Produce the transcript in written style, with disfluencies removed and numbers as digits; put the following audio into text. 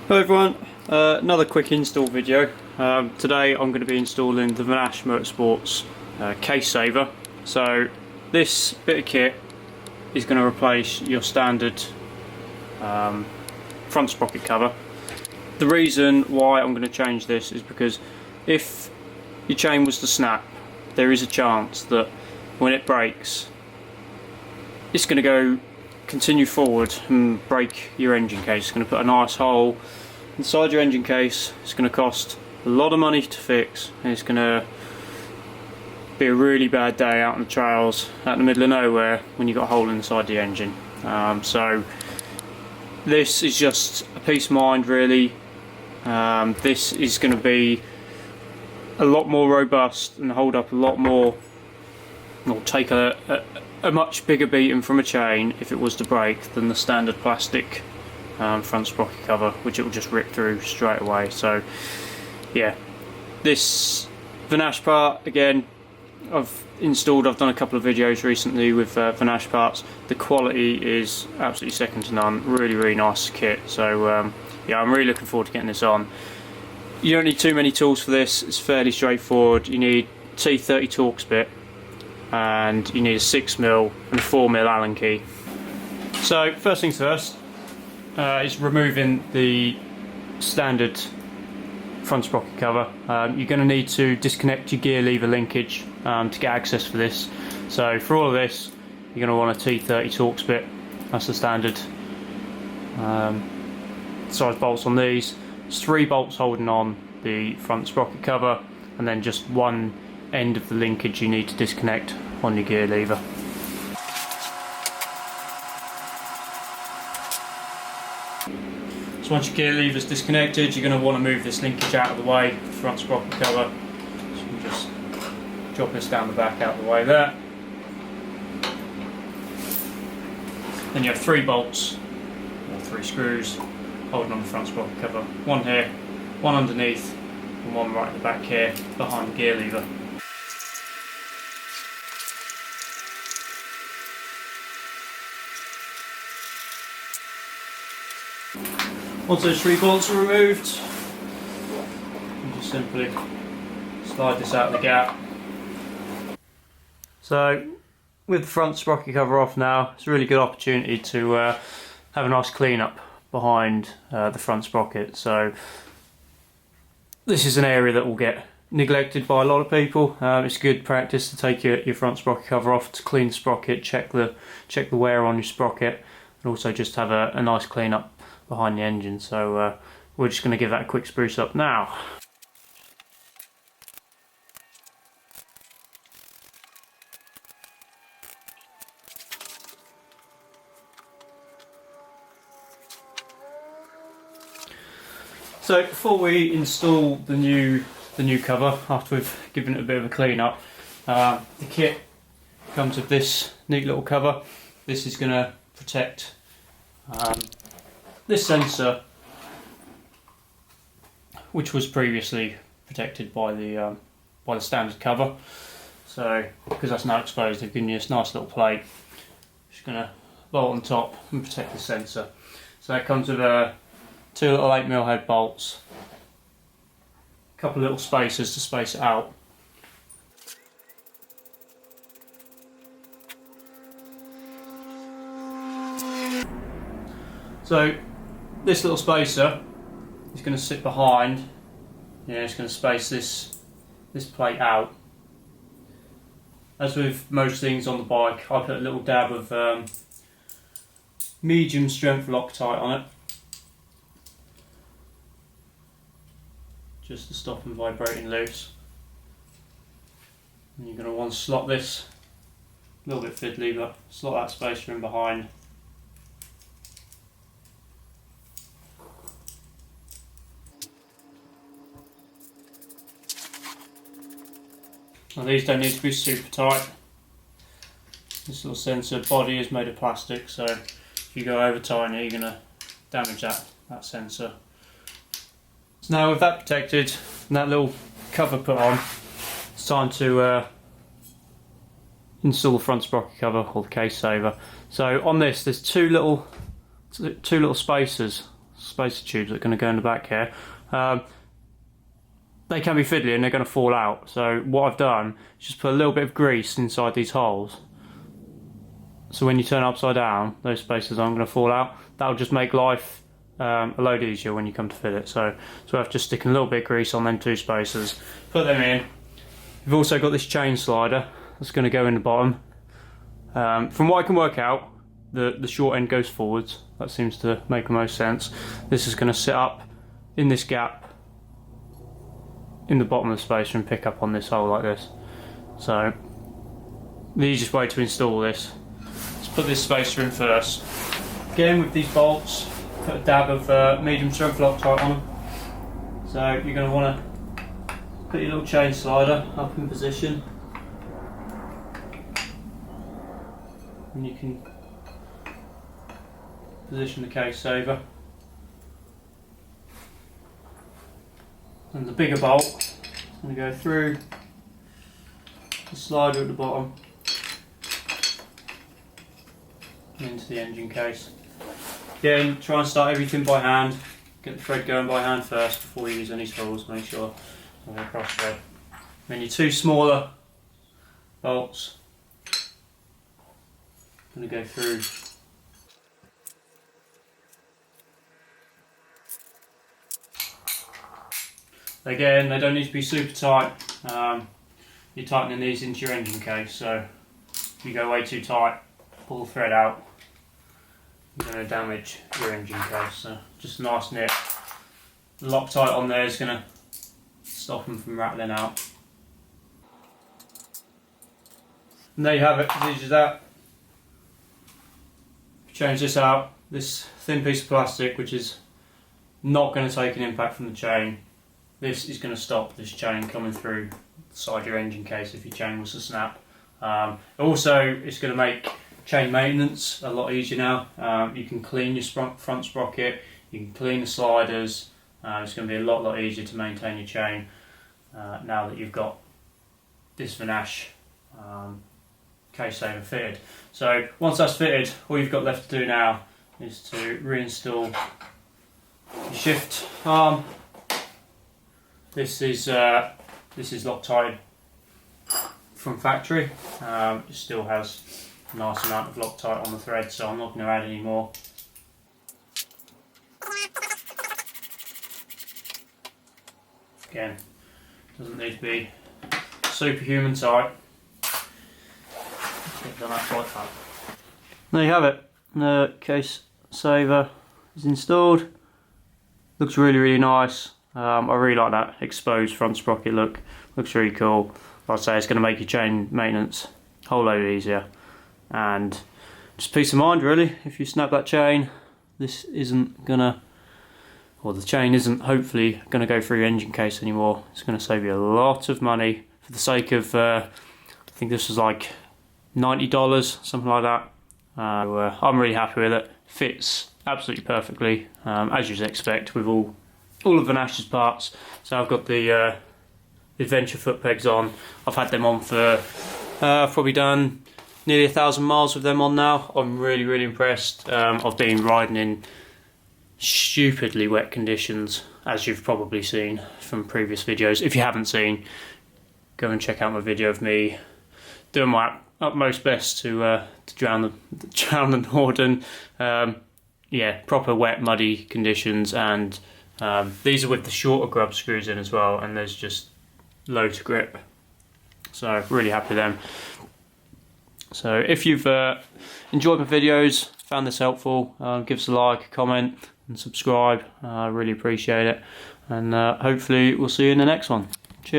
Hello everyone, another quick install video. Today I'm going to be installing the Vanasche Motorsports case saver. So this bit of kit is going to replace your standard front sprocket cover. The reason why I'm going to change this is because if your chain was to snap, there is a chance that when it breaks it's going to continue forward and break your engine case. It's going to put a nice hole inside your engine case. It's going to cost a lot of money to fix, and it's going to be a really bad day out on the trails out in the middle of nowhere when you've got a hole inside the engine. So this is just a peace of mind really. This is going to be a lot more robust and hold up a lot more, or take a much bigger beating from a chain if it was to break than the standard plastic front sprocket cover, which it will just rip through straight away. So yeah, this Vanasche part, again, I've done a couple of videos recently with Vanasche parts. The quality is absolutely second to none. Really nice kit. So yeah, I'm really looking forward to getting this on. You don't need too many tools for this. It's fairly straightforward. You need a T30 Torx bit, and you need a 6mm and a 4mm Allen key. So first things first is removing the standard front sprocket cover. You're going to need to disconnect your gear lever linkage to get access for this. So for all of this you're going to want a T30 Torx bit. That's the standard size bolts on these. There's 3 bolts holding on the front sprocket cover, and then just one end of the linkage you need to disconnect on your gear lever. So once your gear lever is disconnected, you're going to want to move this linkage out of the way, the front sprocket cover. So you can just drop this down the back out of the way there. Then you have 3 bolts, or 3 screws, holding on the front sprocket cover. One here, one underneath, and one right at the back here, behind the gear lever. Once those 3 bolts are removed, you just simply slide this out of the gap. So with the front sprocket cover off now, it's a really good opportunity to have a nice clean up behind the front sprocket. So this is an area that will get neglected by a lot of people. It's good practice to take your front sprocket cover off, to clean the sprocket, check the wear on your sprocket, and also just have a nice clean up behind the engine. So we're just going to give that a quick spruce up now. So before we install the new cover, after we've given it a bit of a clean up, the kit comes with this neat little cover. This is going to protect this sensor, which was previously protected by the standard cover. So because that's now exposed, they've given you this nice little plate. Just going to bolt on top and protect the sensor. So it comes with 2 little 8mm head bolts, a couple of little spacers to space it out. So this little spacer is going to sit behind. It's going to space this plate out. As with most things on the bike, I put a little dab of medium strength Loctite on it, just to stop them vibrating loose. And you're going to want to slot this, a little bit fiddly, but slot that spacer in behind. Now these don't need to be super tight. This little sensor body is made of plastic, so if you go over tight, you're going to damage that sensor. So now with that protected and that little cover put on, it's time to install the front sprocket cover, or the case saver. So on this, there's two little spacers spacer tubes that are going to go in the back here. They can be fiddly and they're going to fall out. So what I've done is just put a little bit of grease inside these holes. So when you turn it upside down, those spacers aren't going to fall out. That'll just make life a load easier when you come to fit it. So I've just sticking a little bit of grease on them 2 spacers, put them in. We've also got this chain slider that's going to go in the bottom. From what I can work out, the short end goes forwards. That seems to make the most sense. This is going to sit up in this gap in the bottom of the spacer and pick up on this hole like this. So the easiest way to install this is put this spacer in first. Again, with these bolts, put a dab of medium strength Loctite on them. So you're going to want to put your little chain slider up in position, and you can position the case saver. And the bigger bolt is going to go through the slider at the bottom and into the engine case. Again, try and start everything by hand. Get the thread going by hand first before you use any spools. Make sure there's no cross thread. Then your 2 smaller bolts are going to go through again. They don't need to be super tight. You're tightening these into your engine case, so if you go way too tight, pull the thread out, you're going to damage your engine case. So just a nice nip. The Loctite on there is going to stop them from rattling out. And there you have it, as easy as that. Change this out, this thin piece of plastic, which is not going to take an impact from the chain. This is going to stop this chain coming through the side of your engine case if your chain was to snap. Also, it's going to make chain maintenance a lot easier now. You can clean your front sprocket, you can clean the sliders. It's going to be a lot easier to maintain your chain now that you've got this Vanasche case saver fitted. So once that's fitted, all you've got left to do now is to reinstall your shift arm. This is Loctite from factory. It still has a nice amount of Loctite on the thread, so I'm not going to add any more. Again, doesn't need to be superhuman tight. There you have it. The case saver is installed. Looks really nice. I really like that exposed front sprocket look. Looks really cool. Like I say, it's going to make your chain maintenance a whole load easier. And just peace of mind really. If you snap that chain, this isn't gonna, or the chain isn't hopefully going to go through your engine case anymore. It's going to save you a lot of money for the sake of, I think this was like $90, something like that. I'm really happy with it. Fits absolutely perfectly, as you'd expect with all of Vanasche's parts. So I've got the adventure foot pegs on. I've had them on for probably done nearly 1,000 miles with them on now. I'm really impressed. I've been riding in stupidly wet conditions, as you've probably seen from previous videos. If you haven't seen, go and check out my video of me doing my utmost best to drown the Norden. Yeah, proper wet, muddy conditions, and these are with the shorter grub screws in as well, and there's just loads of grip. So really happy with them. So if you've enjoyed my videos, found this helpful, give us a like, comment and subscribe. I really appreciate it, and hopefully we'll see you in the next one.